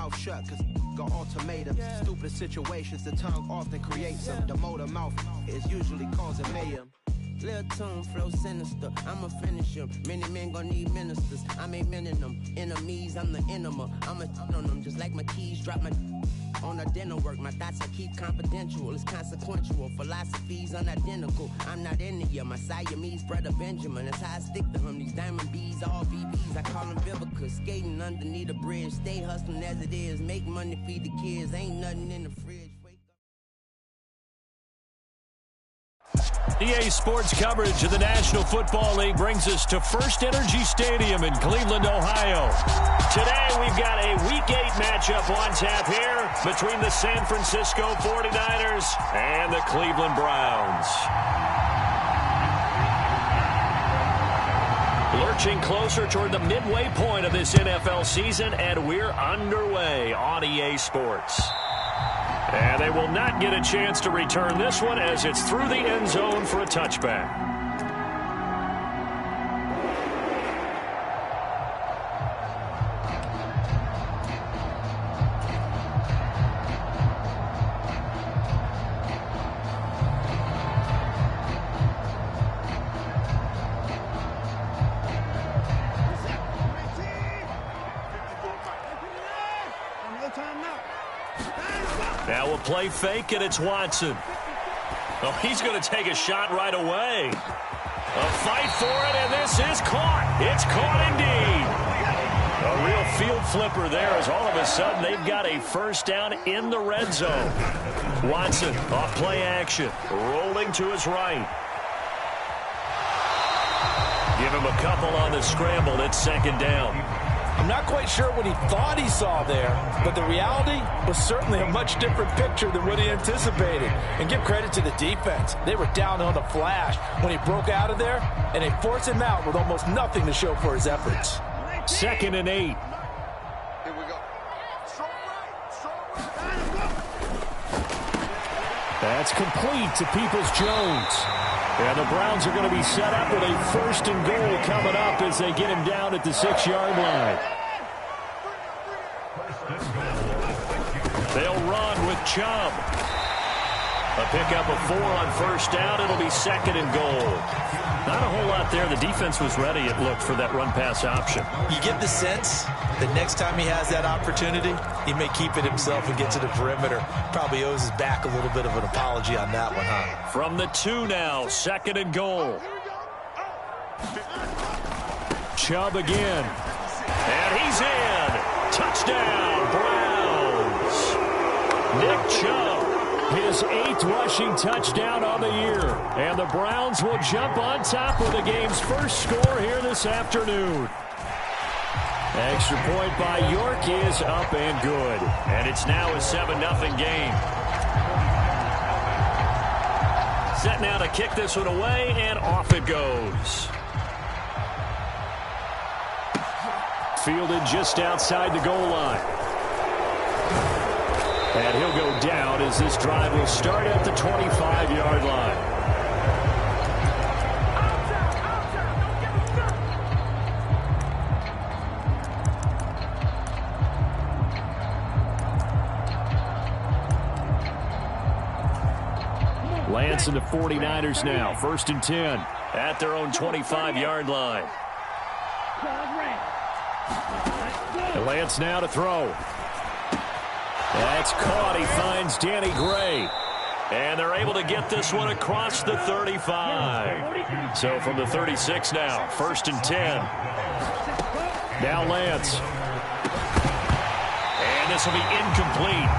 mouth shut, cause got ultimatums. Stupid situations, the tongue often creates them. The motor mouth is usually causing mayhem. Lil' tune, flow sinister, I'ma finish him. Many men gon' need ministers, I'm amening them. Enemies, I'm the enema, I'ma on them. Just like my keys, drop my on the dinner work. My thoughts I keep confidential, it's consequential. Philosophies unidentical, I'm not in the year. My Siamese brother Benjamin, that's how I stick to him. These diamond bees, all BBs, I call them Vivica. Skating underneath a bridge, stay hustling as it is. Make money, feed the kids, ain't nothing in the fridge. EA Sports coverage of the National Football League brings us to First Energy Stadium in Cleveland, Ohio. Today we've got a Week 8 matchup on tap here between the San Francisco 49ers and the Cleveland Browns. Lurching closer toward the midway point of this NFL season, and we're underway on EA Sports. And they will not get a chance to return this one as it's through the end zone for a touchback. Now we'll play fake, and it's Watson. Oh, he's going to take a shot right away. A fight for it, and this is caught. It's caught indeed. A real field flipper there as all of a sudden they've got a first down in the red zone. Watson off play action, rolling to his right. Give him a couple on the scramble. It's second down. I'm not quite sure what he thought he saw there, but the reality was certainly a much different picture than what he anticipated. And give credit to the defense. They were down on the flash when he broke out of there, and they forced him out with almost nothing to show for his efforts. 2nd and 8. Here we go. That's complete to Peoples-Jones. And the Browns are going to be set up with a 1st and goal coming up as they get him down at the 6-yard line. They'll run with Chubb. A pickup of 4 on 1st down. It'll be 2nd and goal. Not a whole lot there. The defense was ready, it looked, for that run-pass option. You get the sense that next time he has that opportunity, he may keep it himself and get to the perimeter. Probably owes his back a little bit of an apology on that one, huh? From the 2 now, 2nd and goal. Chubb again. And he's in. Touchdown, Browns. Nick Chubb, his 8th rushing touchdown on the year. And the Browns will jump on top with the game's first score here this afternoon. Extra point by York is up and good. And it's now a 7-0 game. Set now to kick this one away, and off it goes. Fielded just outside the goal line. And he'll go down as this drive will start at the 25-yard line. Lance and the 49ers now, 1st and 10 at their own 25-yard line. And Lance now to throw. That's caught. He finds Danny Gray. And they're able to get this one across the 35. So from the 36 now, 1st and 10. Now Lance. And this will be incomplete.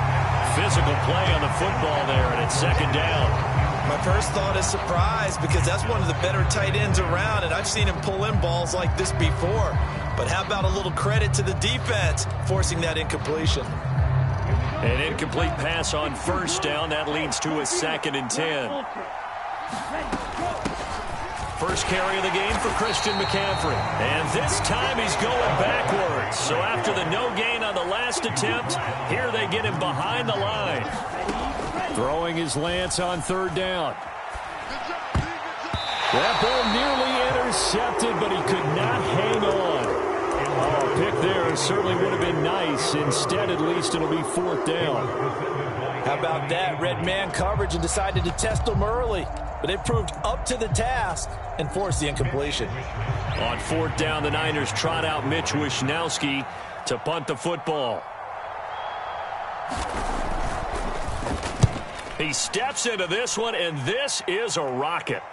Physical play on the football there, and it's 2nd down. My first thought is surprise, because that's one of the better tight ends around, and I've seen him pull in balls like this before. But how about a little credit to the defense forcing that incompletion? An incomplete pass on 1st down. That leads to a 2nd and 10. First carry of the game for Christian McCaffrey. And this time he's going backwards. So after the no gain on the last attempt, here they get him behind the line. Throwing his Lance on 3rd down. That ball nearly intercepted, but he could not hang on. Oh, a pick there certainly would have been nice. Instead, at least, it'll be 4th down. How about that? Red man coverage and decided to test them early. But they proved up to the task and forced the incompletion. On 4th down, the Niners trot out Mitch Wishnowski to punt the football. He steps into this one, and this is a rocket.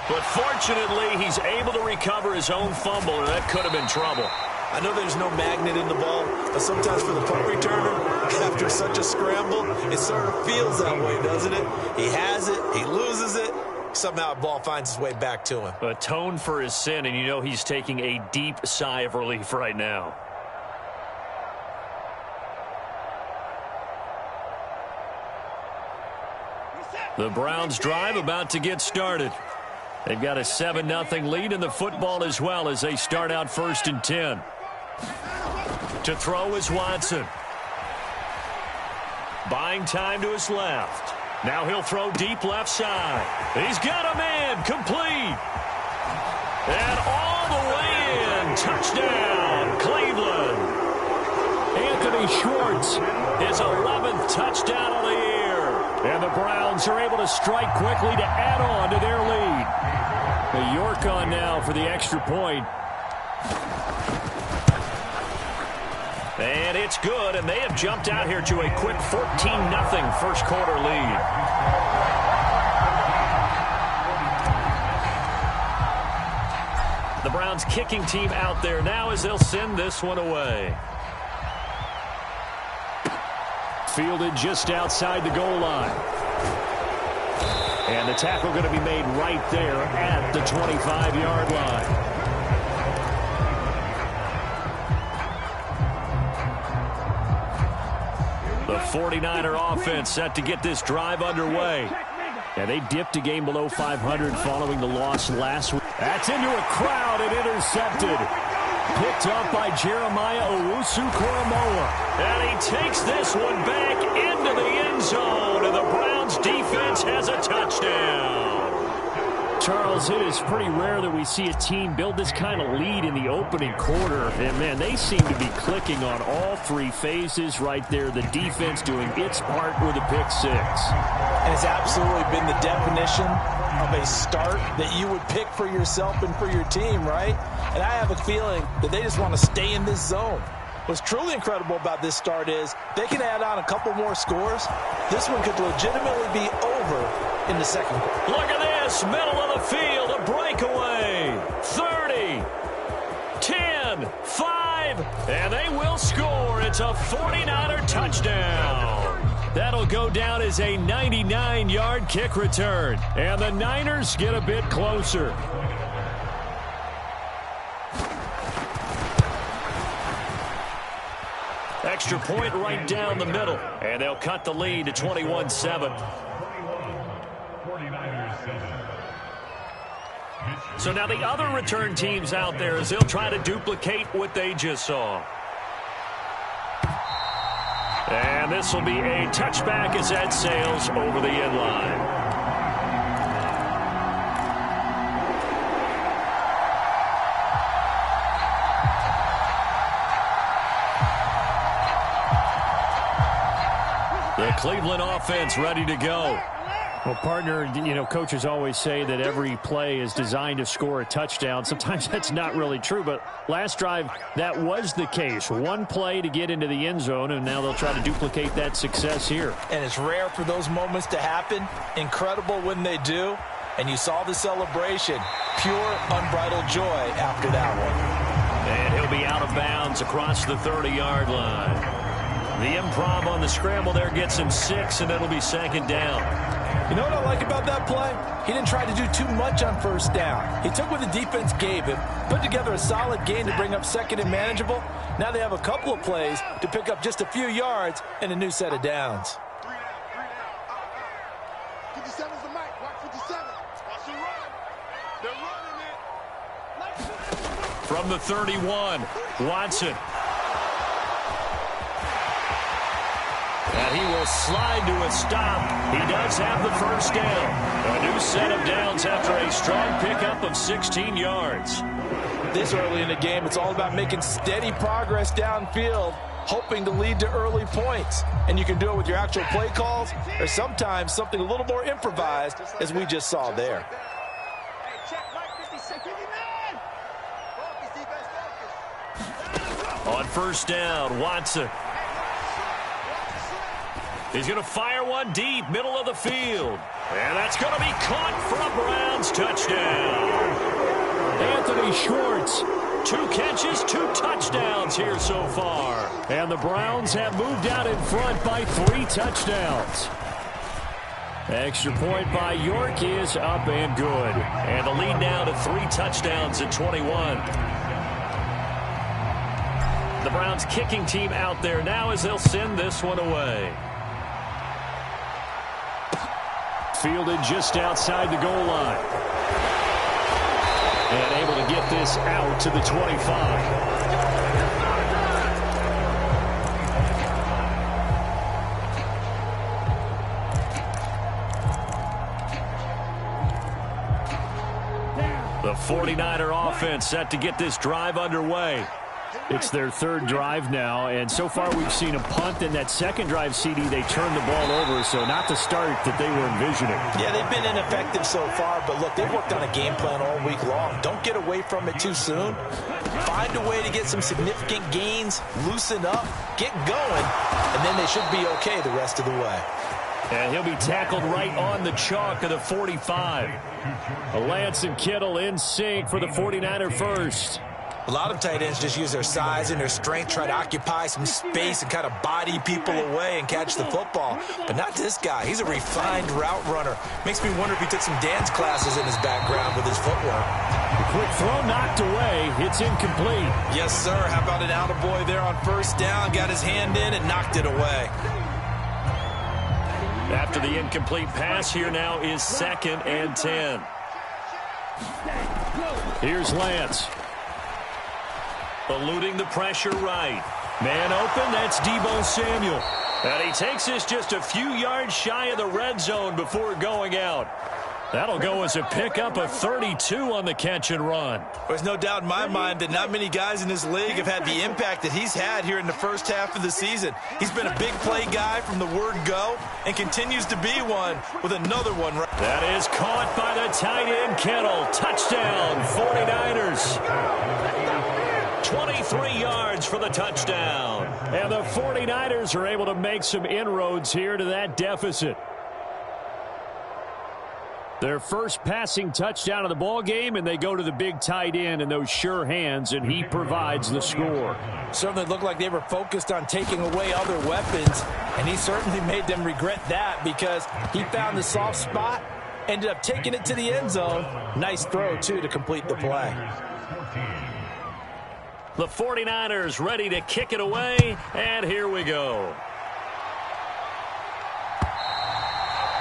But fortunately, he's able to recover his own fumble, and that could have been trouble. I know there's no magnet in the ball, but sometimes for the punt returner, after such a scramble, it sort of feels that way, doesn't it? He has it, he loses it, somehow the ball finds its way back to him. Atone for his sin, and you know he's taking a deep sigh of relief right now. The Browns drive about to get started. They've got a 7-0 lead in the football as well as they start out 1st and 10. To throw is Watson. Buying time to his left. Now he'll throw deep left side. He's got a man complete. And all the way in. Touchdown, Cleveland. Anthony Schwartz, his 11th touchdown of the year. And the Browns are able to strike quickly to add on to their lead. The York on now for the extra point. And it's good, and they have jumped out here to a quick 14-0 first quarter lead. The Browns kicking team out there now as they'll send this one away. Fielded just outside the goal line. And the tackle going to be made right there at the 25-yard line. The 49er offense set to get this drive underway. And they dipped a game below 500 following the loss last week. That's into a crowd and intercepted. Picked up by Jeremiah Owusu-Koramoah. And he takes this one back into the end zone. And the Browns defense has a touchdown. Charles, it is pretty rare that we see a team build this kind of lead in the opening quarter. And, man, they seem to be clicking on all three phases right there. The defense doing its part with a pick six. And it's absolutely been the definition of a start that you would pick for yourself and for your team, right? And I have a feeling that they just want to stay in this zone. What's truly incredible about this start is they can add on a couple more scores. This one could legitimately be over in the second quarter. Look at this, middle of the field, a breakaway. 30, 10, 5, and they will score. It's a 49er touchdown. That'll go down as a 99-yard kick return. And the Niners get a bit closer. Extra point right down the middle. And they'll cut the lead to 21-7. So now the other return teams out there as they'll try to duplicate what they just saw. And this will be a touchback as that sails over the end line. The Cleveland offense ready to go. Well, partner, you know, coaches always say that every play is designed to score a touchdown. Sometimes that's not really true, but last drive, that was the case. One play to get into the end zone, and now they'll try to duplicate that success here. And it's rare for those moments to happen. Incredible when they do. And you saw the celebration. Pure, unbridled joy after that one. And he'll be out of bounds across the 30-yard line. The improv on the scramble there gets him 6, and it'll be second down. You know what I like about that play? He didn't try to do too much on first down. He took what the defense gave him, put together a solid game to bring up second and manageable. Now they have a couple of plays to pick up just a few yards and a new set of downs. 57's the mic. Watch 57. Watch him run. They're running it. From the 31, Watson. And he will slide to a stop. He does have the first down. A new set of downs after a strong pickup of 16 yards. This early in the game, it's all about making steady progress downfield, hoping to lead to early points. And you can do it with your actual play calls or sometimes something a little more improvised, as we just saw there. On first down, Watson. He's going to fire one deep, middle of the field. And that's going to be caught for a Browns touchdown. Anthony Schwartz, 2 catches, 2 touchdowns here so far. And the Browns have moved out in front by 3 touchdowns. Extra point by York is up and good. And the lead now to 3 touchdowns at 21. The Browns kicking team out there now as they'll send this one away. Fielded just outside the goal line. And able to get this out to the 25. The 49er offense set to get this drive underway. It's their 3rd drive now, and so far we've seen a punt. In that second drive, CD, they turned the ball over, so not the start that they were envisioning. Yeah, they've been ineffective so far, but look, they've worked on a game plan all week long. Don't get away from it too soon. Find a way to get some significant gains, loosen up, get going, and then they should be okay the rest of the way. And he'll be tackled right on the chalk of the 45. Lance and Kittle in sync for the 49er first. A lot of tight ends just use their size and their strength, try to occupy some space and kind of body people away and catch the football. But not this guy. He's a refined route runner. Makes me wonder if he took some dance classes in his background with his footwork. The quick throw knocked away. It's incomplete. Yes, sir. How about an attaboy there on first down? Got his hand in and knocked it away. After the incomplete pass, here now is 2nd and 10. Here's Lance. Eluding the pressure right. Man open, that's Deebo Samuel. And he takes this just a few yards shy of the red zone before going out. That'll go as a pickup of 32 on the catch and run. There's no doubt in my mind that not many guys in this league have had the impact that he's had here in the first half of the season. He's been a big play guy from the word go and continues to be one with another one. That is caught by the tight end Kittle. Touchdown, 49ers. 23 yards for the touchdown. And the 49ers are able to make some inroads here to that deficit. Their first passing touchdown of the ball game, and they go to the big tight end in those sure hands, and he provides the score. Certainly looked like they were focused on taking away other weapons, and he certainly made them regret that because he found the soft spot, ended up taking it to the end zone. Nice throw, too, to complete the play. The 49ers ready to kick it away, and here we go.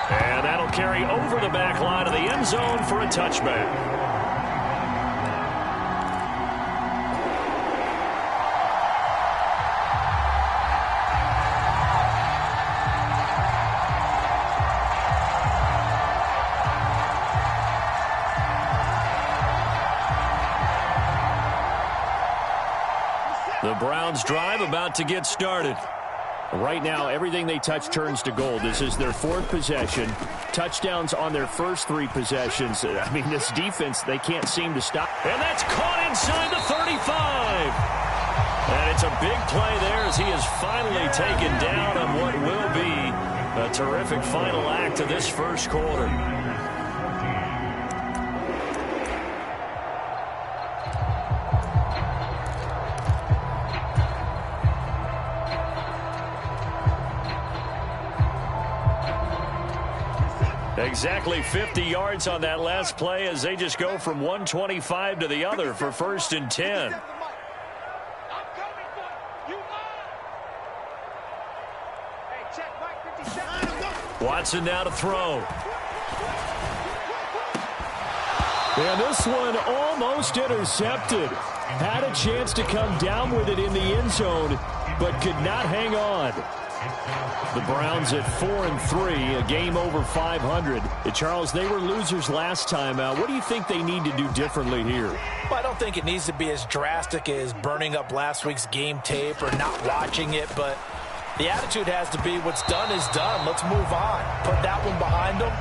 And that'll carry over the back line of the end zone for a touchback. The Browns drive about to get started. Right now, everything they touch turns to gold. This is their 4th possession. Touchdowns on their first 3 possessions. I mean, this defense, they can't seem to stop. And that's caught inside the 35. And it's a big play there as he is finally taken down on what will be a terrific final act of this first quarter. Exactly 50 yards on that last play as they just go from 125 to the other for 1st and 10. Watson now to throw. And this one almost intercepted. Had a chance to come down with it in the end zone, but could not hang on. The Browns at 4-3, a game over 500. Charles, they were losers last time out. What do you think they need to do differently here? Well, I don't think it needs to be as drastic as burning up last week's game tape or not watching it, but the attitude has to be what's done is done. Let's move on. Put that one behind them,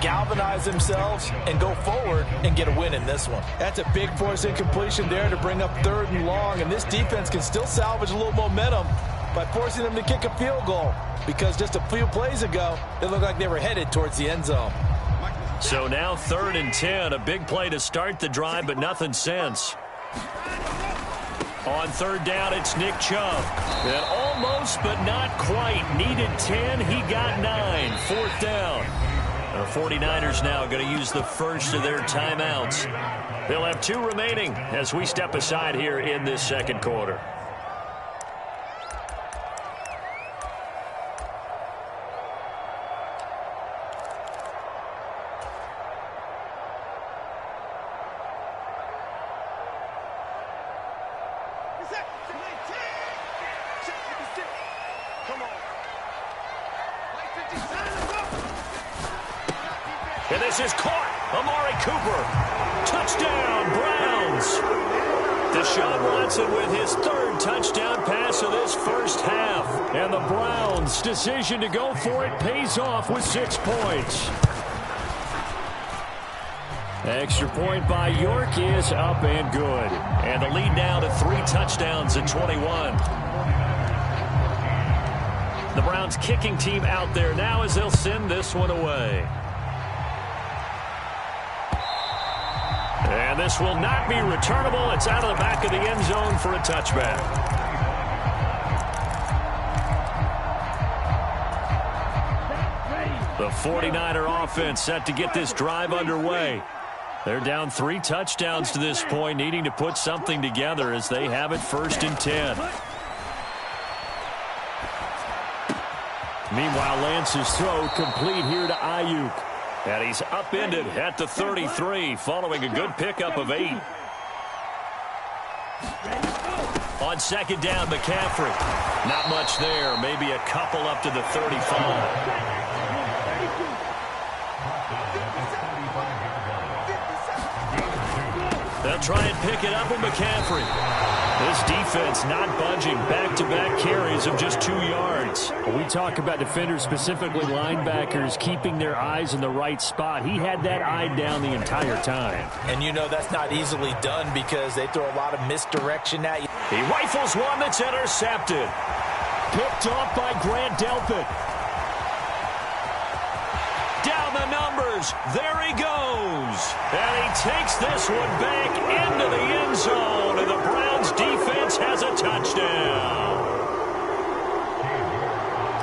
galvanize themselves, and go forward and get a win in this one. That's a big force incompletion there to bring up 3rd and long, and this defense can still salvage a little momentum by forcing them to kick a field goal, because just a few plays ago, it looked like they were headed towards the end zone. So now 3rd and 10, a big play to start the drive, but nothing since. On 3rd down, it's Nick Chubb. And almost, but not quite. Needed 10, he got 9. 4th down. The 49ers now going to use the first of their timeouts. They'll have 2 remaining as we step aside here in this second quarter. And this is caught. Amari Cooper. Touchdown, Browns. Deshaun Watson with his 3rd touchdown pass of this first half. And the Browns' decision to go for it pays off with 6 points. Extra point by York is up and good. And the lead now to 3 touchdowns at 21. The Browns kicking team out there now as they'll send this one away. And this will not be returnable. It's out of the back of the end zone for a touchback. The 49er offense set to get this drive underway. They're down 3 touchdowns to this point, needing to put something together as they have it 1st and 10. Meanwhile, Lance's throw complete here to Ayuk. And he's upended at the 33 following a good pickup of 8. On 2nd down, McCaffrey. Not much there. Maybe a couple up to the 35. They'll try and pick it up with McCaffrey. This defense not budging. Back-to-back carries of just 2 yards. When we talk about defenders, specifically linebackers, keeping their eyes in the right spot, he had that eye down the entire time. And you know that's not easily done because they throw a lot of misdirection at you. He rifles one that's intercepted. Picked off by Grant Delpit. Down the numbers. There he goes. And he takes this one back into the end zone. And the Browns defense has a touchdown.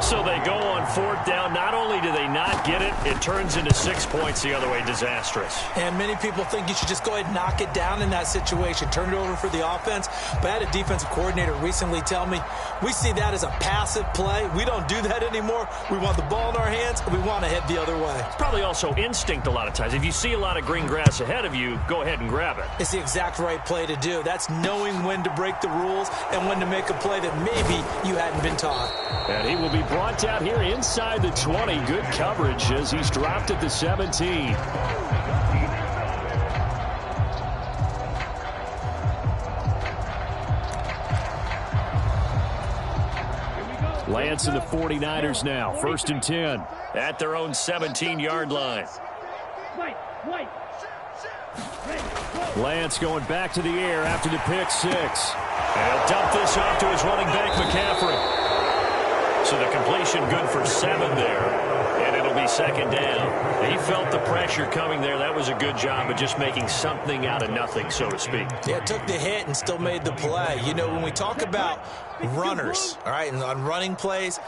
So they go on 4th down. Not only do they not get it, it turns into 6 points the other way. Disastrous. And many people think you should just go ahead and knock it down in that situation. Turn it over for the offense. But I had a defensive coordinator recently tell me, we see that as a passive play. We don't do that anymore. We want the ball in our hands, and we want to head the other way. It's probably also instinct a lot of times. If you see a lot of green grass ahead of you, go ahead and grab it. It's the exact right play to do. That's knowing when to break the rules and when to make a play that maybe you hadn't been taught. And he will be brought down here inside the 20. Good coverage as he's dropped at the 17. Lance and the 49ers now. 1st and 10 at their own 17-yard line. Lance going back to the air after the pick 6. And he'll dump this off to his running back, McCaffrey. So the completion good for 7 there. And it'll be 2nd down. He felt the pressure coming there. That was a good job of just making something out of nothing, so to speak. Yeah, took the hit and still made the play. You know, when we talk about runners, all right, and on running plays,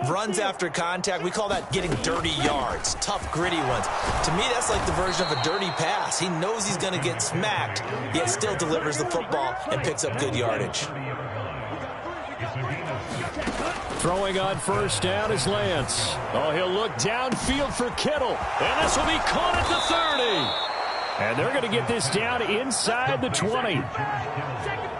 runs after contact, we call that getting dirty yards, tough, gritty ones. To me, that's like the version of a dirty pass. He knows he's going to get smacked, yet still delivers the football and picks up good yardage. Throwing on 1st down is Lance. Oh, he'll look downfield for Kittle. And this will be caught at the 30. And they're going to get this down inside the 20.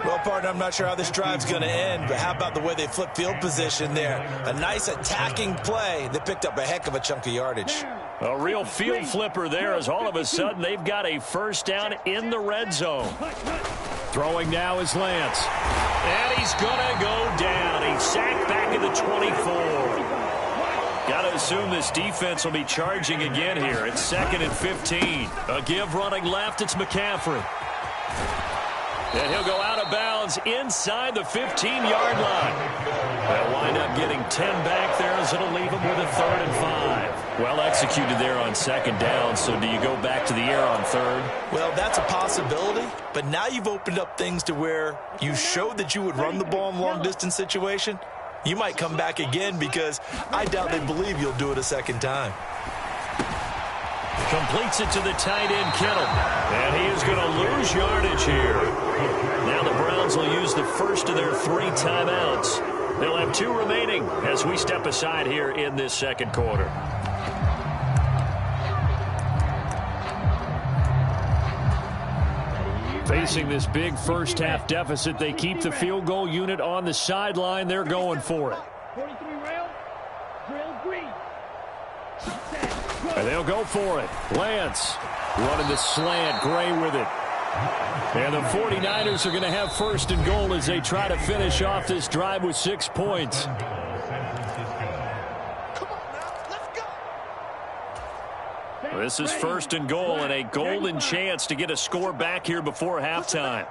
Well, partner, I'm not sure how this drive's going to end, but how about the way they flip field position there? A nice attacking play that picked up a heck of a chunk of yardage. A real field flipper there, as all of a sudden they've got a first down in the red zone. Throwing now is Lance. And he's going to go down. He's sacked back at the 24. Got to assume this defense will be charging again here. It's 2nd and 15. A give running left. It's McCaffrey. And he'll go out of bounds inside the 15-yard line. They'll wind up getting 10 back there, as it'll leave them with a 3rd and 5. Well executed there on 2nd down, so do you go back to the air on 3rd? Well, that's a possibility, but now you've opened up things to where you showed that you would run the ball in a long-distance situation. You might come back again because I doubt they believe you'll do it a second time. Completes it to the tight end, Kittle. And he is going to lose yardage here. Now the Browns will use the first of their 3 timeouts. They'll have 2 remaining as we step aside here in this second quarter. Facing this big first-half deficit, they keep the field goal unit on the sideline. They're going for it. 43 round, drill green. And they'll go for it. Lance running the slant. Gray with it. And the 49ers are going to have 1st and goal as they try to finish off this drive with 6 points. Come on now, let's go. This is 1st and goal and a golden chance to get a score back here before halftime.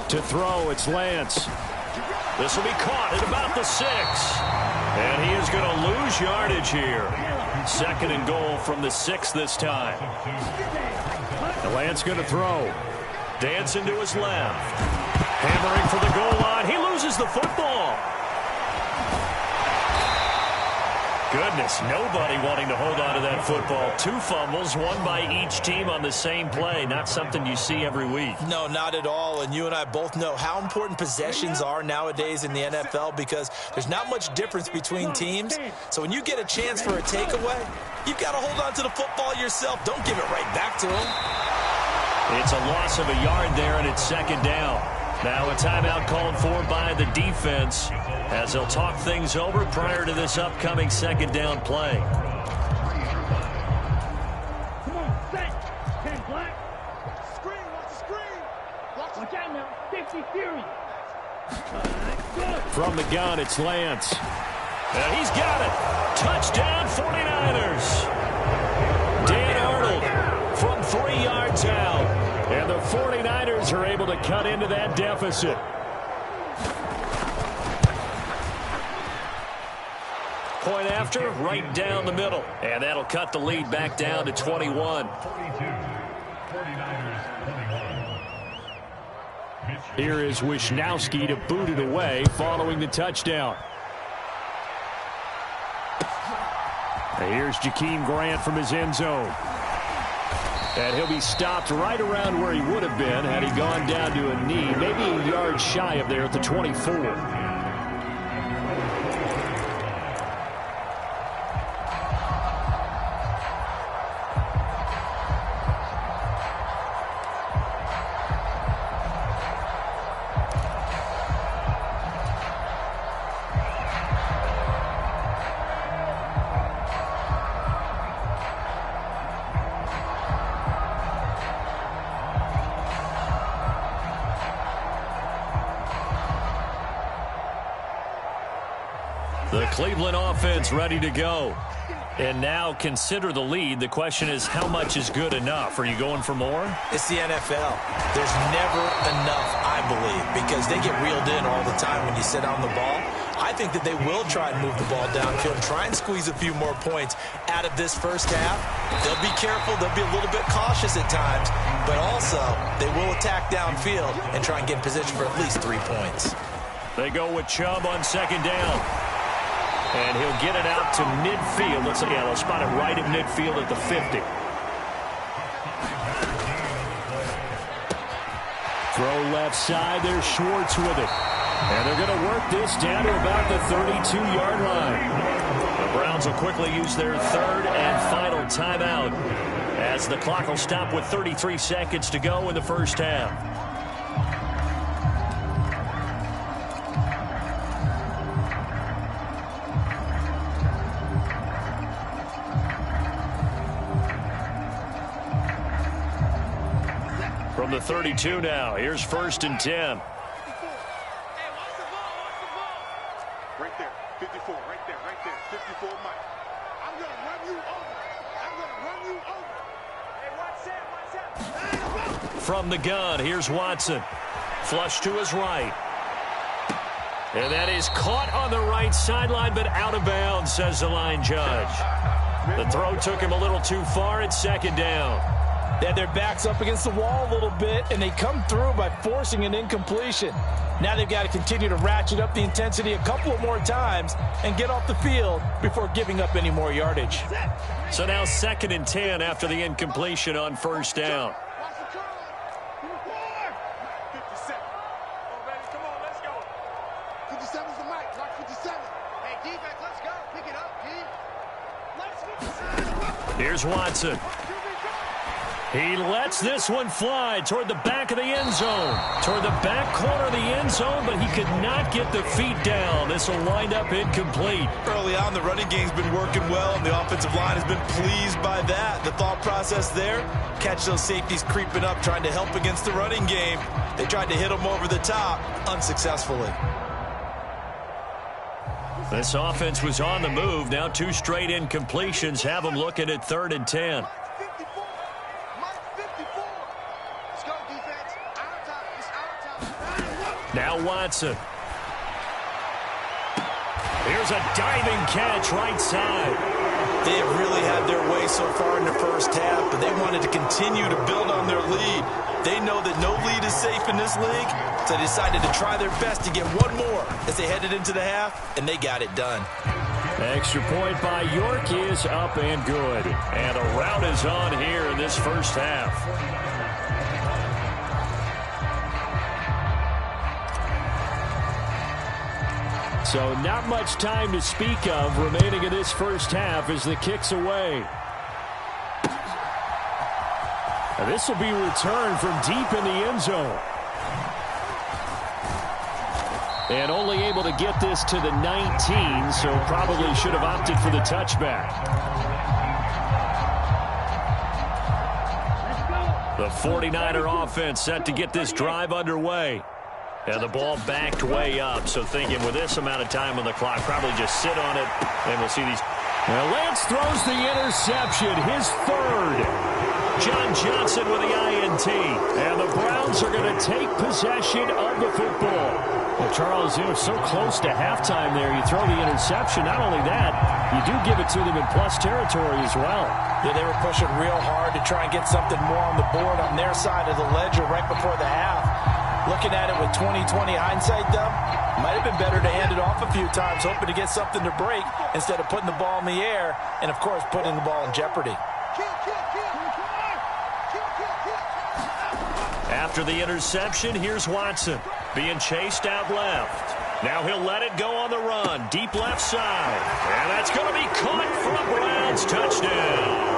To throw, it's Lance. This will be caught at about the 6. And he is going to lose yardage here. 2nd and goal from the 6 this time. And Lance going to throw. Dancing to his left. Hammering for the goal line. He loses the football. Goodness, nobody wanting to hold on to that football. 2 fumbles, 1 by each team on the same play. Not something you see every week. No, not at all. And you and I both know how important possessions are nowadays in the NFL because there's not much difference between teams. So when you get a chance for a takeaway, you've got to hold on to the football yourself. Don't give it right back to them. It's a loss of a yard there, and it's 2nd down. Now a timeout called for by the defense as they'll talk things over prior to this upcoming 2nd down play. Come on, set. 10 black. Screen, watch the screen. Watch out now. 50 Fury. From the gun, it's Lance. And he's got it. Touchdown, 49ers. Dan Arnold from 3 yards out. And the 49ers are able to cut into that deficit. Point after, right down the middle. And that'll cut the lead back down to 21. Here is Wisnowski to boot it away following the touchdown. And here's Jakeem Grant from his end zone. And he'll be stopped right around where he would have been had he gone down to a knee, maybe a yard shy of there at the 24. The Cleveland offense ready to go. And now consider the lead. The question is, how much is good enough? Are you going for more? It's the NFL. There's never enough, I believe, because they get reeled in all the time when you sit on the ball. I think that they will try and move the ball downfield, try and squeeze a few more points out of this first half. They'll be careful. They'll be a little bit cautious at times, but also they will attack downfield and try and get in position for at least 3 points. They go with Chubb on 2nd down. And he'll get it out to midfield. Let's look at it. They'll spot it right at midfield at the 50. Throw left side. There's Schwartz with it. And they're going to work this down to about the 32-yard line. The Browns will quickly use their 3rd and final timeout as the clock will stop with 33 seconds to go in the first half. the 32 now. Here's 1st and 10. Right there, 54, right there, 54, Mike. I'm going to run you over. Hey, watch that. From the gun, here's Watson. Flush to his right. And that is caught on the right sideline, but out of bounds, says the line judge. The throw took him a little too far. It's 2nd down. They had their backs up against the wall a little bit, and they come through by forcing an incompletion. Now they've got to continue to ratchet up the intensity a couple of more times and get off the field before giving up any more yardage. So now 2nd and 10 after the incompletion on 1st down. 57. Oh, baby, come on, let's go. 57's the mic. Watch 57. Hey, defense, let's go. Pick it up, D. Here's Watson. He lets this one fly toward the back of the end zone. Toward the back corner of the end zone, but he could not get the feet down. This will wind up incomplete. Early on, the running game's been working well, and the offensive line has been pleased by that. The thought process there, catch those safeties creeping up, trying to help against the running game. They tried to hit them over the top, unsuccessfully. This offense was on the move. Now 2 straight incompletions have them looking at 3rd and 10. Now Watson. Here's a diving catch right side. They have really had their way so far in the first half, but they wanted to continue to build on their lead. They know that no lead is safe in this league, so they decided to try their best to get one more as they headed into the half, and they got it done. Extra point by York is up and good. And a rout is on here in this first half. So not much time to speak of remaining in this first half as the kick's away. And this will be returned from deep in the end zone. And only able to get this to the 19, so probably should have opted for the touchback. The 49er offense set to get this drive underway. And the ball backed way up, so thinking with this amount of time on the clock, probably just sit on it, and we'll see these. Now Lance throws the interception, his 3rd. John Johnson with the INT. And the Browns are going to take possession of the football. Well, Charles, you know, so close to halftime there. You throw the interception. Not only that, you do give it to them in plus territory as well. Yeah, they were pushing real hard to try and get something more on the board on their side of the ledger right before the half. Looking at it with 20/20 hindsight, though, might have been better to hand it off a few times, hoping to get something to break instead of putting the ball in the air and, of course, putting the ball in jeopardy. After the interception, here's Watson being chased out left. Now he'll let it go on the run, deep left side. And that's going to be caught for a Browns touchdown.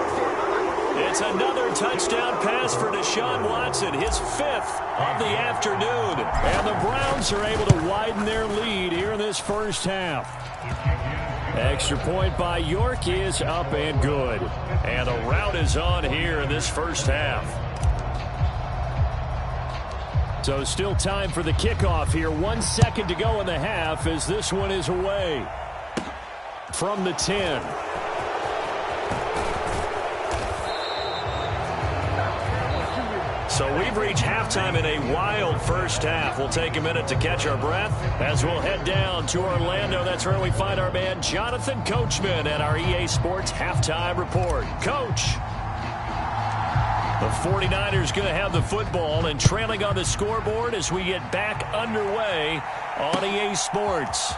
It's another touchdown pass for Deshaun Watson, his 5th of the afternoon. And the Browns are able to widen their lead here in this first half. Extra point by York is up and good. And a rout is on here in this first half. So still time for the kickoff here. 1 second to go in the half as this one is away. From the 10. So we've reached halftime in a wild first half. We'll take a minute to catch our breath as we'll head down to Orlando. That's where we find our man Jonathan Coachman at our EA Sports Halftime Report. Coach. The 49ers going to have the football and trailing on the scoreboard as we get back underway on EA Sports.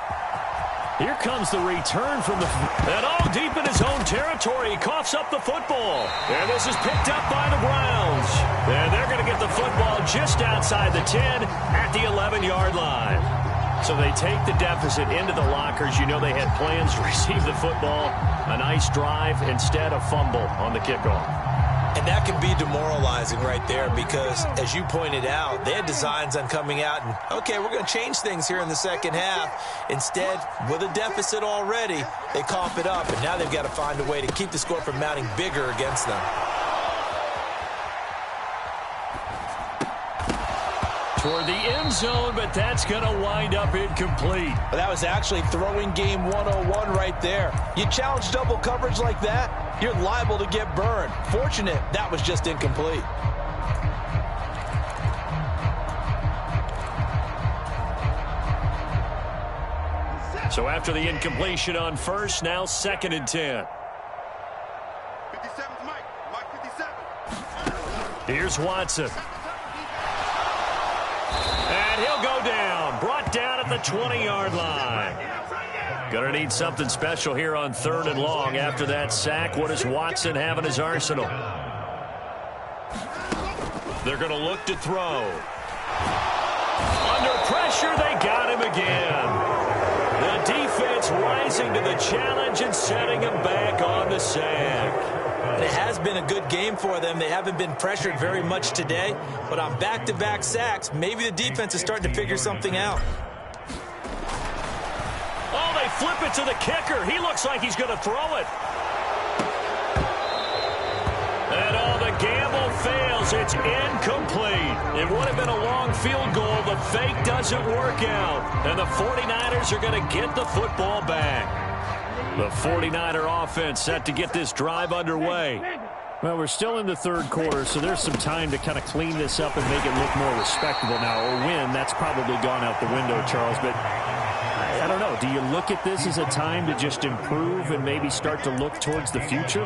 Here comes the return from the... And all deep in his own territory, he coughs up the football. And this is picked up by the Browns. And they're going to get the football just outside the 10 at the 11-yard line. So they take the deficit into the lockers. You know they had plans to receive the football. A nice drive, instead a fumble on the kickoff. And that can be demoralizing right there because, as you pointed out, they had designs on coming out and, okay, we're going to change things here in the second half. Instead, with a deficit already, they cough it up, and now they've got to find a way to keep the score from mounting bigger against them. toward the end zone, but that's going to wind up incomplete. That was actually throwing game 101 right there. You challenge double coverage like that, you're liable to get burned. Fortunate, that was just incomplete. So after the incompletion on first, now 2nd and 10. 57's Mike 57. Here's Watson. And he'll go down. Brought down at the 20-yard line. Gonna need something special here on 3rd and long. After that sack, what does Watson have in his arsenal? They're gonna look to throw. Under pressure, they got him again. The defense rising to the challenge and setting him back on the sack. It has been a good game for them. They haven't been pressured very much today, but on back-to-back sacks, maybe the defense is starting to figure something out. Oh, they flip it to the kicker. He looks like he's going to throw it. And oh, the gamble fails. It's incomplete. It would have been a long field goal. The fake doesn't work out. And the 49ers are going to get the football back. The 49er offense set to get this drive underway. Well, we're still in the 3rd quarter, so there's some time to kind of clean this up and make it look more respectable now. A win, that's probably gone out the window, Charles. But I don't know. Do you look at this as a time to just improve and maybe start to look towards the future?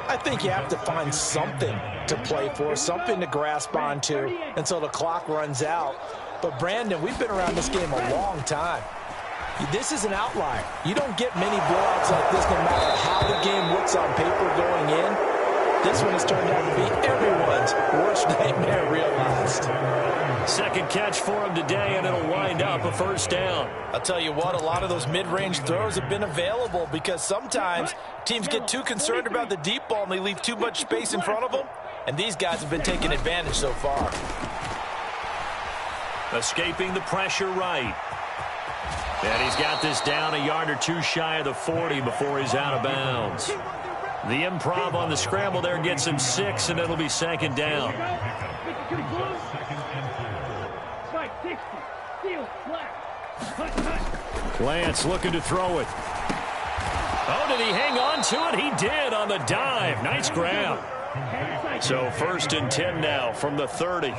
I think you have to find something to play for, something to grasp onto until the clock runs out. But, Brandon, we've been around this game a long time. This is an outlier. You don't get many blowouts like this no matter how the game looks on paper going in. This one has turned out to be everyone's worst nightmare realized. 2nd catch for him today, and it'll wind up a 1st down. I'll tell you what, a lot of those mid-range throws have been available because sometimes teams get too concerned about the deep ball and they leave too much space in front of them, and these guys have been taking advantage so far. Escaping the pressure right. And he's got this down a yard or two shy of the 40 before he's out of bounds. The improv on the scramble there gets him 6, and it'll be 2nd down. Lance looking to throw it. Oh, did he hang on to it? He did on the dive. Nice grab. So 1st and 10 now from the 30.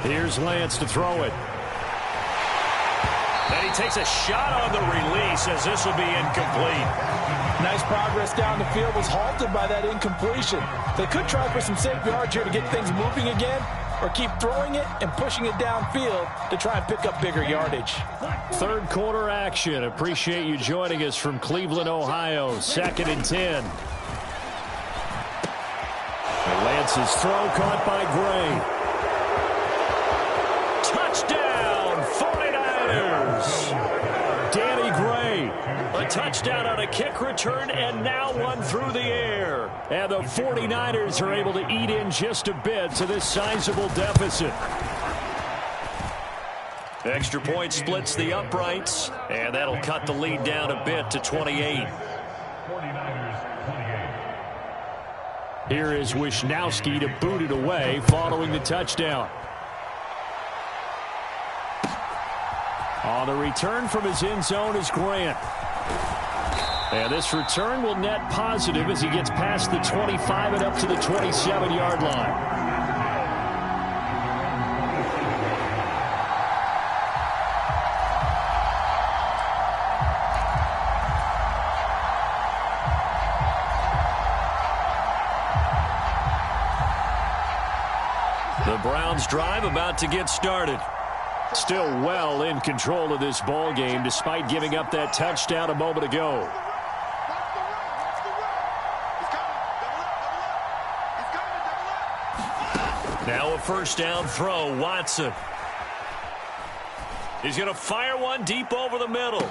Here's Lance to throw it. And he takes a shot on the release as this will be incomplete. Nice progress down the field, was halted by that incompletion. They could try for some safe yards here to get things moving again, or keep throwing it and pushing it downfield to try and pick up bigger yardage. 3rd quarter action. Appreciate you joining us from Cleveland, Ohio. 2nd and 10. Lance's throw caught by Gray. Touchdown, 49ers. Danny Gray, a touchdown on a kick return, and now one through the air. And the 49ers are able to eat in just a bit to this sizable deficit. Extra point splits the uprights, and that'll cut the lead down a bit to 28. Here is Wisnowski to boot it away following the touchdown. On the return from his end zone is Grant. And this return will net positive as he gets past the 25 and up to the 27-yard line. The Browns drive about to get started. Still well in control of this ball game despite giving up that touchdown a moment ago. Now a 1st down throw, Watson. He's going to fire one deep over the middle.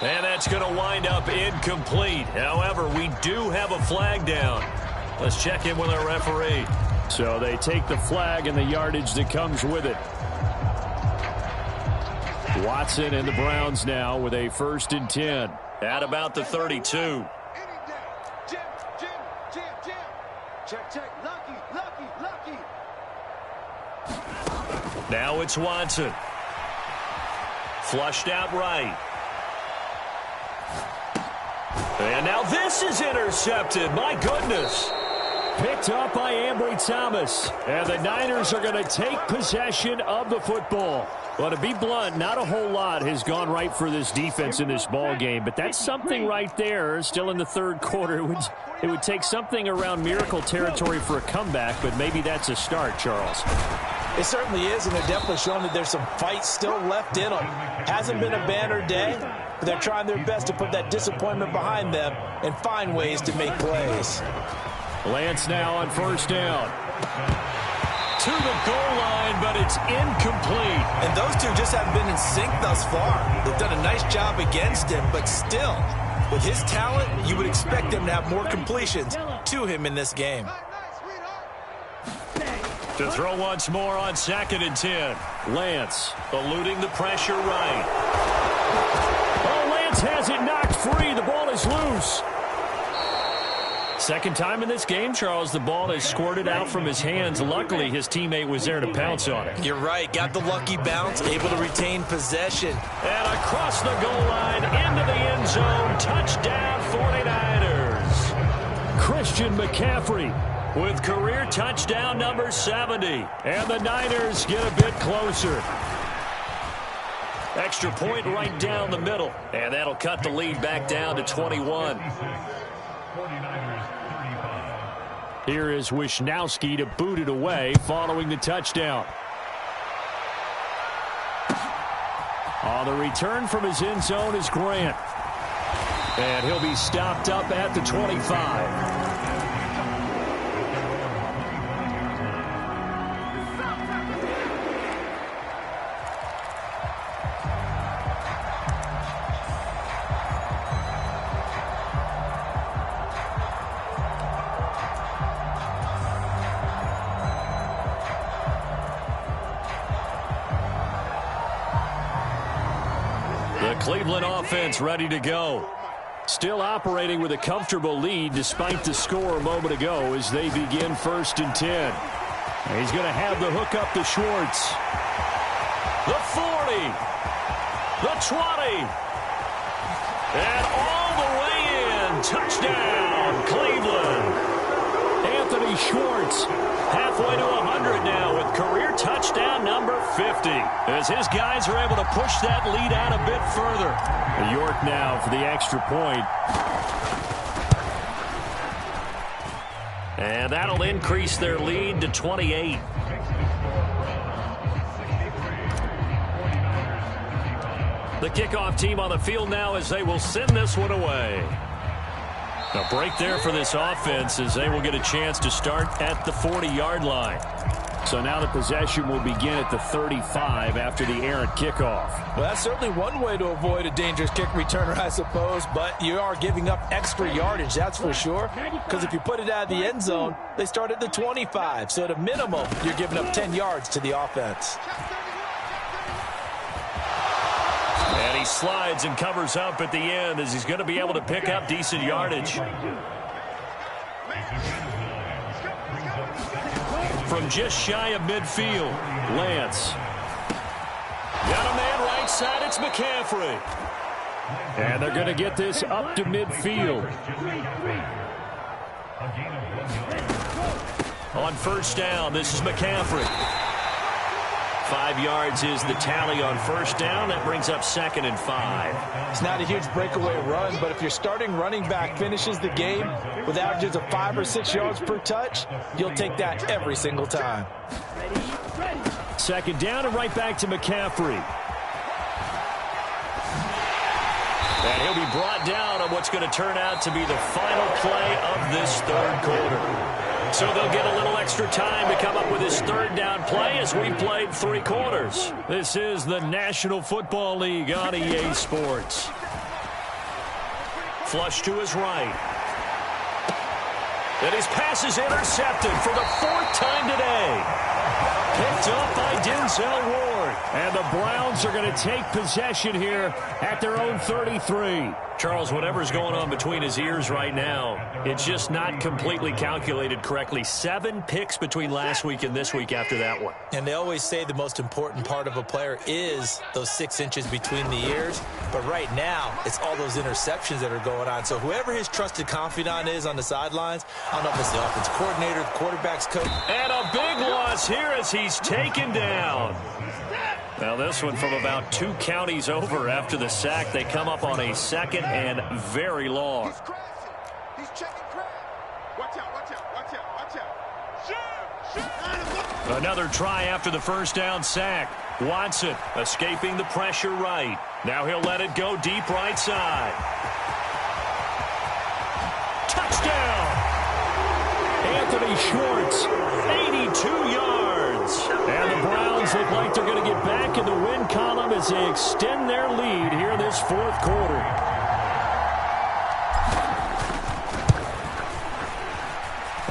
And that's going to wind up incomplete. However, we do have a flag down. Let's check in with our referee. So they take the flag and the yardage that comes with it. Watson and the Browns now with a 1st and 10 at about the 32. Check. Lucky. Now it's Watson. Flushed out right. And now this is intercepted. My goodness. Picked up by Ambry Thomas. And the Niners are going to take possession of the football. Well, to be blunt, not a whole lot has gone right for this defense in this ball game, but that's something right there. Still in the third quarter. It would take something around miracle territory for a comeback, but maybe that's a start, Charles. It certainly is, and they're definitely showing that there's some fight still left in them. Hasn't been a banner day, but they're trying their best to put that disappointment behind them and find ways to make plays. Lance now on first down. To the goal line, but it's incomplete. And those two just haven't been in sync thus far. They've done a nice job against him, but still, with his talent, you would expect them to have more completions to him in this game. To throw once more on 2nd and 10. Lance eluding the pressure right. Oh, Lance has it knocked free. The ball is loose. Second time in this game, Charles, the ball has squirted out from his hands. Luckily, his teammate was there to pounce on it. You're right. Got the lucky bounce, able to retain possession. And across the goal line, into the end zone. Touchdown, 49ers. Christian McCaffrey with career touchdown number 70. And the Niners get a bit closer. Extra point right down the middle. And that'll cut the lead back down to 21. Here is Wisnowski to boot it away following the touchdown. On the return from his end zone is Grant. And he'll be stopped up at the 25. Cleveland offense ready to go. Still operating with a comfortable lead despite the score a moment ago as they begin 1st and 10. And he's going to have the hook up to Schwartz. The 40. The 20. And all the way in. Touchdown, Cleveland. Anthony Schwartz halfway to 100 now with career touchdown number 50. As his guys are able to push that lead out a bit further. York now for the extra point. And that'll increase their lead to 28. The kickoff team on the field now as they will send this one away. A break there for this offense as they will get a chance to start at the 40-yard line. So now the possession will begin at the 35 after the errant kickoff. Well, that's certainly one way to avoid a dangerous kick returner, I suppose, but you are giving up extra yardage, that's for sure, because if you put it out of the end zone, they start at the 25. So at a minimum, you're giving up 10 yards to the offense. And he slides and covers up at the end as he's going to be able to pick up decent yardage. From just shy of midfield, Lance. Got a man right side, it's McCaffrey. And they're going to get this up to midfield. On first down, this is McCaffrey. 5 yards is the tally on first down. That brings up 2nd and 5. It's not a huge breakaway run, but if your starting running back finishes the game with averages of 5 or 6 yards per touch, you'll take that every single time. 2nd down and right back to McCaffrey. And he'll be brought down on what's going to turn out to be the final play of this third quarter. So they'll get a little extra time to come up with his 3rd down play as we played 3 quarters. This is the National Football League on EA Sports. Flush to his right. And his pass is intercepted for the 4th time today. Picked up by Denzel Ward. And the Browns are going to take possession here at their own 33. Charles, whatever's going on between his ears right now, it's just not completely calculated correctly. 7 picks between last week and this week after that one. And they always say the most important part of a player is those 6 inches between the ears. But right now, it's all those interceptions that are going on. So whoever his trusted confidant is on the sidelines, I don't know if it's the offense coordinator, the quarterback's coach. And a big loss here as he's taken down. Now this one from about 2 counties over after the sack. They come up on a 2nd and very long. He's crashing. He's checking crash. Watch out, watch out, watch out, watch out. Shoot. Another try after the first down sack. Watson escaping the pressure right. Now he'll let it go deep right side. Touchdown! Anthony Schwartz, 82 yards. And the Browns look like they're going to get back in the win column as they extend their lead here in this 4th quarter.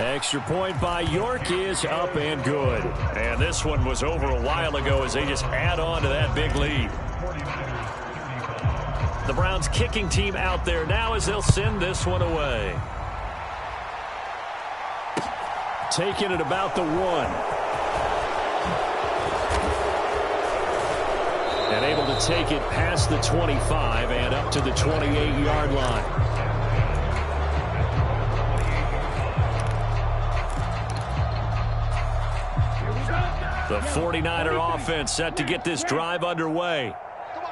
Extra point by York is up and good. And this one was over a while ago as they just add on to that big lead. The Browns kicking team out there now as they'll send this one away. Taking it about the 1. And able to take it past the 25 and up to the 28-yard line. The 49er offense set to get this drive underway.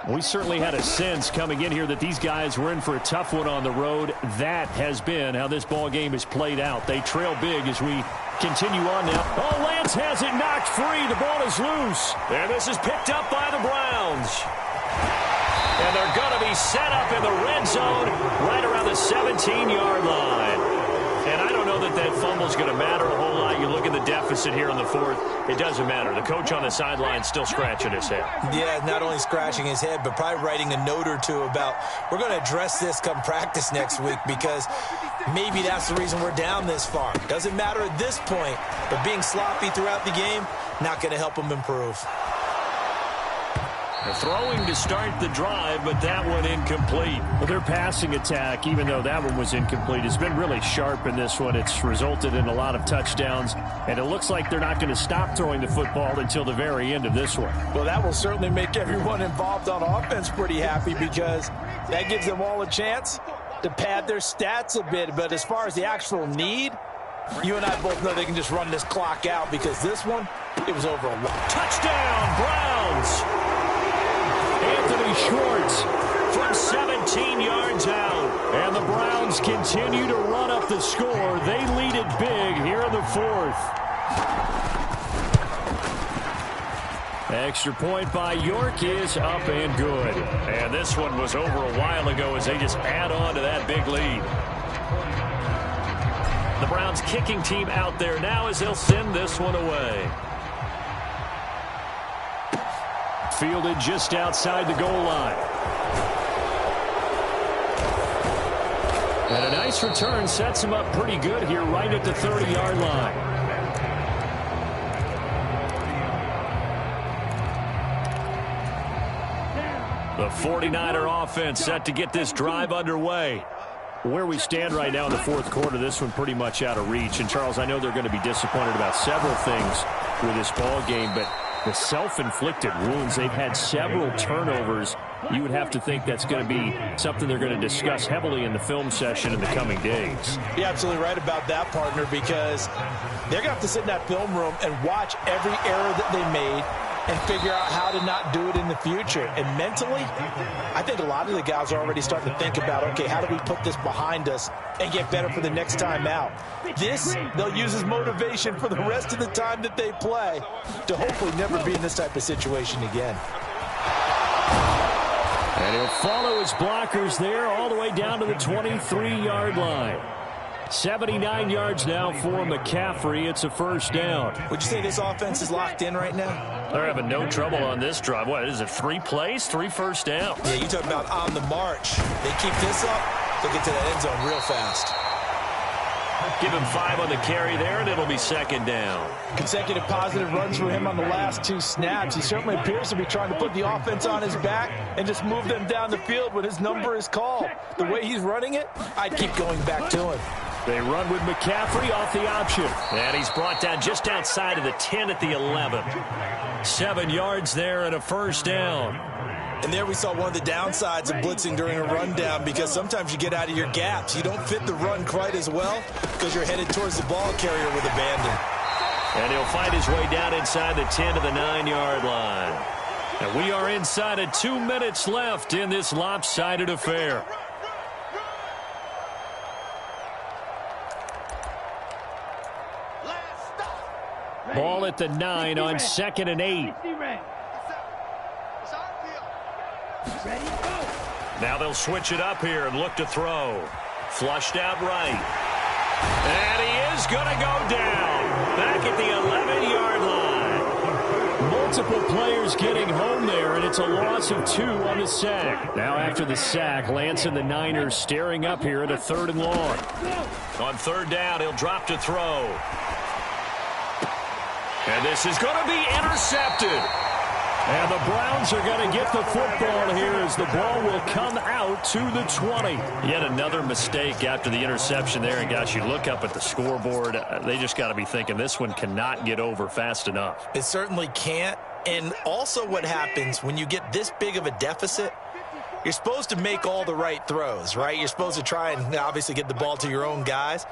We certainly had a sense coming in here that these guys were in for a tough one on the road. That has been how this ball game is played out. They trail big as we continue on now. Oh, Lance has it knocked free. The ball is loose. And this is picked up by the Browns. And they're going to be set up in the red zone right around the 17-yard line. And I don't know that that fumble's going to matter a whole lot. You look at the deficit here in the 4th. It doesn't matter. The coach on the sideline still scratching his head. Yeah, not only scratching his head, but probably writing a note or two about we're going to address this come practice next week because maybe that's the reason we're down this far. Doesn't matter at this point, but being sloppy throughout the game, not going to help them improve. They're throwing to start the drive, but that one incomplete. Well, their passing attack, even though that one was incomplete, has been really sharp in this one. It's resulted in a lot of touchdowns, and it looks like they're not going to stop throwing the football until the very end of this one. Well, that will certainly make everyone involved on offense pretty happy because that gives them all a chance to pad their stats a bit. But as far as the actual need, you and I both know they can just run this clock out because this one, it was over a lot. Touchdown, Browns! Anthony Schwartz from 17 yards out. And the Browns continue to run up the score. They lead it big here in the 4th. Extra point by York is up and good. And this one was over a while ago as they just add on to that big lead. The Browns kicking team out there now as they'll send this one away. Fielded just outside the goal line. And a nice return sets him up pretty good here right at the 30-yard line. The 49er offense set to get this drive underway. Where we stand right now in the 4th quarter, this one pretty much out of reach. And, Charles, I know they're going to be disappointed about several things with this ball game, but the self-inflicted wounds, they've had several turnovers. You would have to think that's going to be something they're going to discuss heavily in the film session in the coming days. You're absolutely right about that, partner, because they're going to have to sit in that film room and watch every error that they made and figure out how to not do it in the future. And mentally, I think a lot of the guys are already starting to think about, okay, how do we put this behind us and get better for the next time out? This, they'll use as motivation for the rest of the time that they play to hopefully never be in this type of situation again. And he'll follow his blockers there all the way down to the 23-yard line. 79 yards now for McCaffrey. It's a first down. Would you say this offense is locked in right now? They're having no trouble on this drive. What is it, 3 plays, 3 first downs? Yeah, you talk about on the march. They keep this up, they'll get to that end zone real fast. Give him 5 on the carry there, and it'll be second down. Consecutive positive runs for him on the last 2 snaps. He certainly appears to be trying to put the offense on his back and just move them down the field when his number is called. The way he's running it, I'd keep going back to him. They run with McCaffrey off the option. And he's brought down just outside of the 10 at the 11. 7 yards there and a first down. And there we saw one of the downsides of blitzing during a rundown, because sometimes you get out of your gaps. You don't fit the run quite as well because you're headed towards the ball carrier with abandon. And he'll find his way down inside the 10 to the 9-yard line. And we are inside of 2 minutes left in this lopsided affair. Ball at the 9 on 2nd and 8. Now they'll switch it up here and look to throw. Flushed out right. And he is going to go down. Back at the 11-yard line. Multiple players getting home there, and it's a loss of 2 on the sack. Now after the sack, Lance and the Niners staring up here at a 3rd and long. On 3rd down, he'll drop to throw. And this is going to be intercepted. And the Browns are going to get the football here as the ball will come out to the 20. Yet another mistake after the interception there. And, gosh, you look up at the scoreboard. They just got to be thinking this one cannot get over fast enough. It certainly can't. And also what happens when you get this big of a deficit, you're supposed to make all the right throws, right? You're supposed to try and obviously get the ball to your own guys.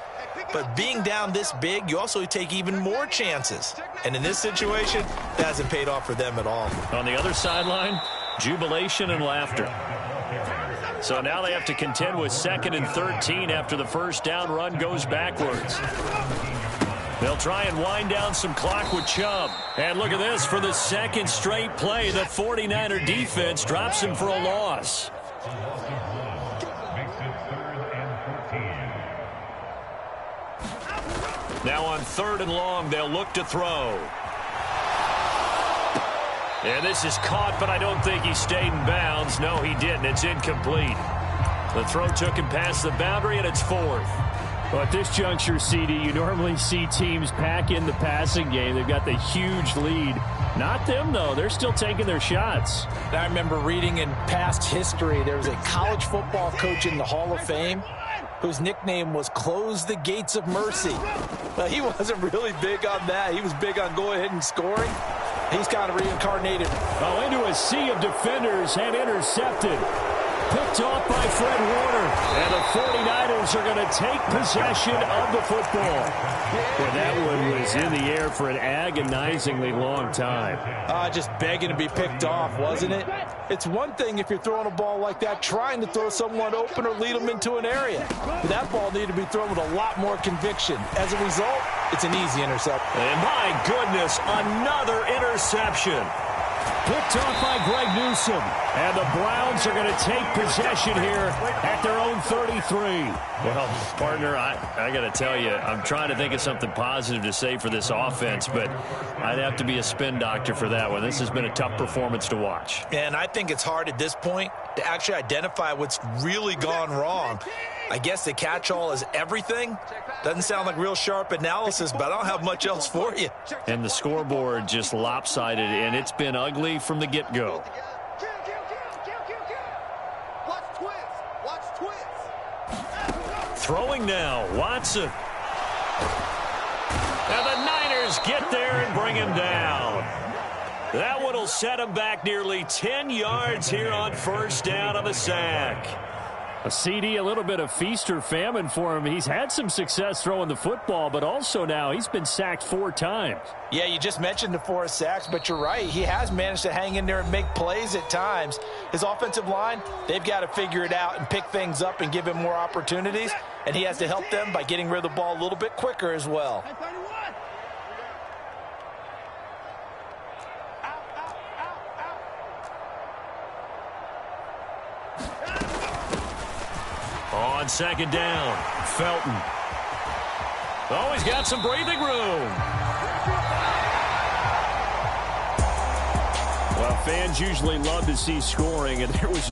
But being down this big, you also take even more chances. And in this situation, that hasn't paid off for them at all. On the other sideline, jubilation and laughter. So now they have to contend with 2nd and 13 after the first down run goes backwards. They'll try and wind down some clock with Chubb. And look at this. For the 2nd straight play, the 49er defense drops him for a loss. Now on 3rd and long, they'll look to throw. And this is caught, but I don't think he stayed in bounds. No, he didn't. It's incomplete. The throw took him past the boundary, and it's 4th. Well, at this juncture, CD, you normally see teams pack in the passing game. They've got the huge lead. Not them, though. They're still taking their shots. I remember reading in past history, there was a college football coach in the Hall of Fame whose nickname was Close the Gates of Mercy. Well, he wasn't really big on that. He was big on go ahead and scoring. He's kind of reincarnated. Oh, into a sea of defenders and intercepted. Picked off by Fred Warner. And the 49ers are going to take possession of the football. Well, that one was in the air for an agonizingly long time. Just begging to be picked off, wasn't it? It's one thing if you're throwing a ball like that, trying to throw someone open or lead them into an area. But that ball needed to be thrown with a lot more conviction. As a result, it's an easy interception. And my goodness, another interception. Picked off by Greg Newsome. And the Browns are going to take possession here at their own 33. Well, partner, I got to tell you, I'm trying to think of something positive to say for this offense, but I'd have to be a spin doctor for that one. This has been a tough performance to watch. And I think it's hard at this point to actually identify what's really gone wrong. I guess the catch-all is everything. Doesn't sound like real sharp analysis, but I don't have much else for you. And the scoreboard just lopsided, and it's been ugly from the get-go. Throwing now, Watson. And the Niners get there and bring him down. That one will set him back nearly 10 yards here on first down on the sack. A CD, a little bit of feast or famine for him. He's had some success throwing the football, but also now he's been sacked 4 times. Yeah, you just mentioned the 4 sacks, but you're right. He has managed to hang in there and make plays at times. His offensive line, they've got to figure it out and pick things up and give him more opportunities, and he has to help them by getting rid of the ball a little bit quicker as well. On second down, Felton. Oh, he's got some breathing room. Well, fans usually love to see scoring, and there was